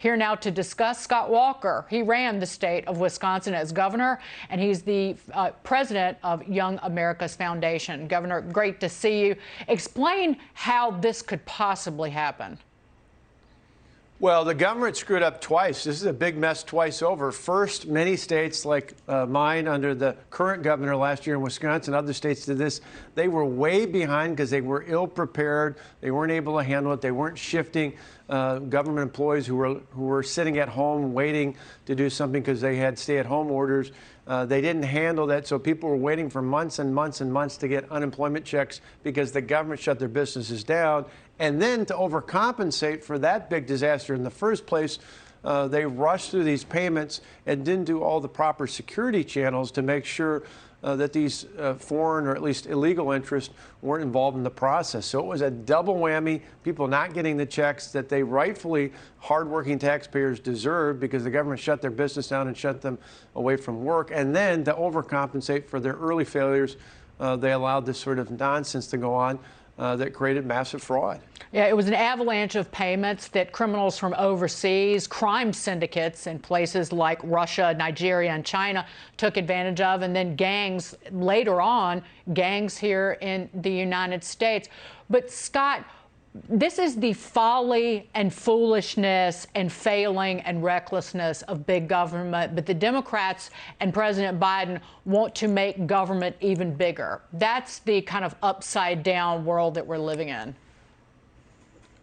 Here now to discuss Scott Walker. He ran the state of Wisconsin as governor, and he's the president of Young America's Foundation. Governor, great to see you. Explain how this could possibly happen. Well, the government screwed up twice. This is a big mess twice over. First, many states like mine under the current governor last year in Wisconsin, other states did this. They were way behind because they were ill prepared. They weren't able to handle it. They weren't shifting government employees who were sitting at home waiting to do something because they had stay-at-home orders. They didn't handle that, so people were waiting for months and months and months to get unemployment checks because the government shut their businesses down. And then to overcompensate for that big disaster in the first place, they rushed through these payments and didn't do all the proper security channels to make sure that these foreign or at least illegal interests weren't involved in the process. So it was a double whammy, people not getting the checks that they rightfully, hardworking taxpayers deserve because the government shut their business down and shut them away from work. And then to overcompensate for their early failures, they allowed this sort of nonsense to go on that created massive fraud. Yeah, it was an avalanche of payments that criminals from overseas, crime syndicates in places like Russia, Nigeria, and China took advantage of, and then gangs later on, gangs here in the United States. But Scott, this is the folly and foolishness and failing and recklessness of big government. But the Democrats and President Biden want to make government even bigger. That's the kind of upside down world that we're living in.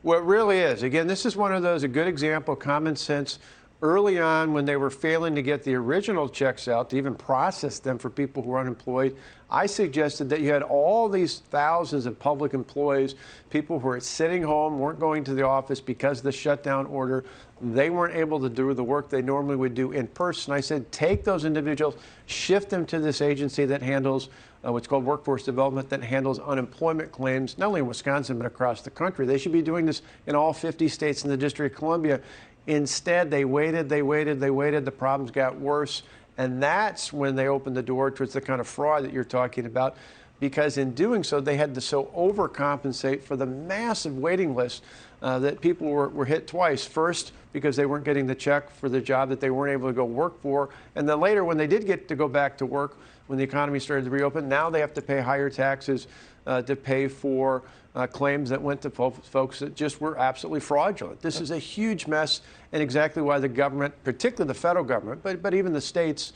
Well, it really is. Again, this is one of those, a good example, common sense. Early on, when they were failing to get the original checks out, to even process them for people who are unemployed, I suggested that you had all these thousands of public employees, people who were sitting home, weren't going to the office because of the shutdown order. They weren't able to do the work they normally would do in person. I said, take those individuals, shift them to this agency that handles what's called workforce development, that handles unemployment claims, not only in Wisconsin, but across the country. They should be doing this in all 50 states in the District of Columbia. Instead, they waited. The problems got worse. And that's when they opened the door towards the kind of fraud that you're talking about, because in doing so, they had to so overcompensate for the massive waiting list that people were hit twice. First, because they weren't getting the check for the job that they weren't able to go work for. And then later, when they did get to go back to work, when the economy started to reopen, now they have to pay higher taxes to pay for claims that went to folks that just were absolutely fraudulent. This is a huge mess, and exactly why the government, particularly the federal government, but even the states,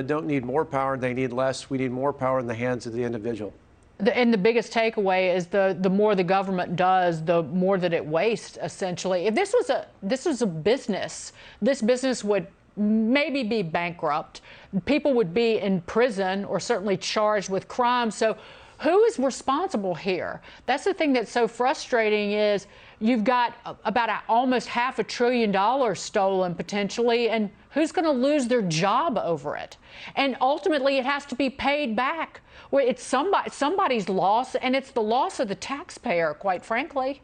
don't need more power. They need less. We need more power in the hands of the individual. And the biggest takeaway is the more the government does, the more that it wastes, essentially. If this was a business, this business would maybe be bankrupt. People would be in prison or certainly charged with crime. So who is responsible here? That's the thing that's so frustrating is you've got about almost $500 billion stolen potentially, and who's going to lose their job over it? And ultimately, it has to be paid back. Well, it's somebody's loss, and it's the loss of the taxpayer, quite frankly.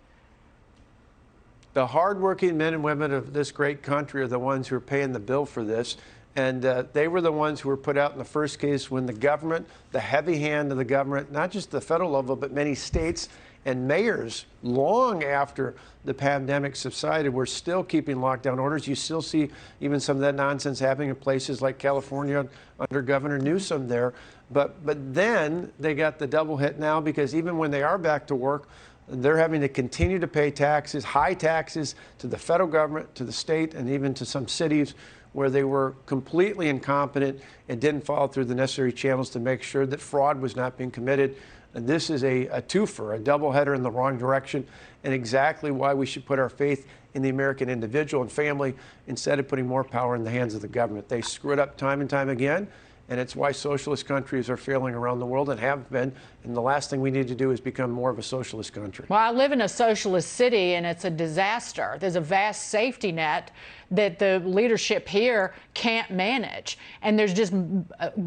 The hardworking men and women of this great country are the ones who are paying the bill for this. And they were the ones who were put out in the first case when the government, the heavy hand of the government, not just the federal level, but many states and mayors, long after the pandemic subsided, were still keeping lockdown orders. You still see even some of that nonsense happening in places like California under Governor Newsom there. But then they got the double hit now, because even when they are back to work, they're having to continue to pay taxes, high taxes, to the federal government, to the state, and even to some cities where they were completely incompetent and didn't follow through the necessary channels to make sure that fraud was not being committed. And this is a twofer, a doubleheader in the wrong direction, and exactly why we should put our faith in the American individual and family instead of putting more power in the hands of the government. They screw it up time and time again, and it's why socialist countries are failing around the world and have been. And the last thing we need to do is become more of a socialist country. Well, I live in a socialist city, and it's a disaster. There's a vast safety net that the leadership here can't manage. And there's just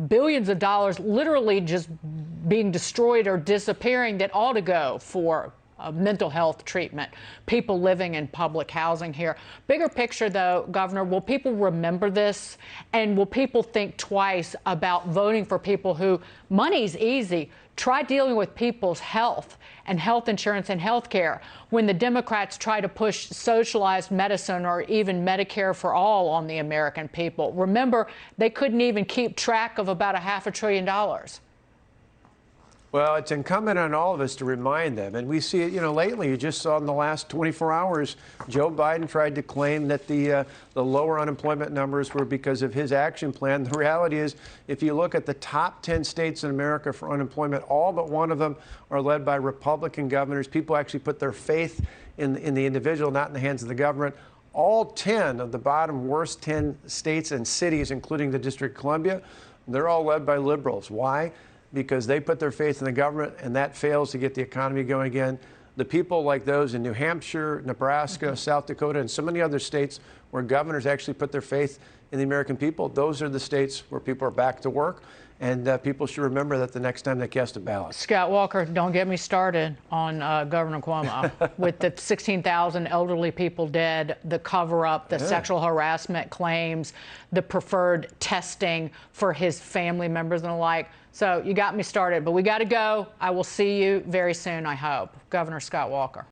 billions of dollars literally just being destroyed or disappearing that ought to go for mental health treatment, people living in public housing here. Bigger picture, though, Governor, will people remember this? And will people think twice about voting for people who, money's easy, Try dealing with people's health and health insurance and health care when the Democrats try to push socialized medicine or even Medicare for all on the American people. Remember, they couldn't even keep track of about $500 billion. Well, it's incumbent on all of us to remind them. And we see it, lately, you just saw in the last 24 hours, Joe Biden tried to claim that the lower unemployment numbers were because of his action plan. The reality is, if you look at the top 10 states in America for unemployment, all but one of them are led by Republican governors. People actually put their faith in the individual, not in the hands of the government. All 10 of the bottom worst 10 states and cities, including the District of Columbia, they're all led by liberals. Why? Because they put their faith in the government, and that fails to get the economy going again. The people like those in New Hampshire, Nebraska, South Dakota, and so many other states where governors actually put their faith in the American people, those are the states where people are back to work. And people should remember that the next time they cast a ballot. Scott Walker, don't get me started on Governor Cuomo. With the 16,000 elderly people dead, the cover-up, the sexual harassment claims, the preferred testing for his family members and the like. So you got me started, but we got to go. I will see you very soon, I hope. Governor Scott Walker.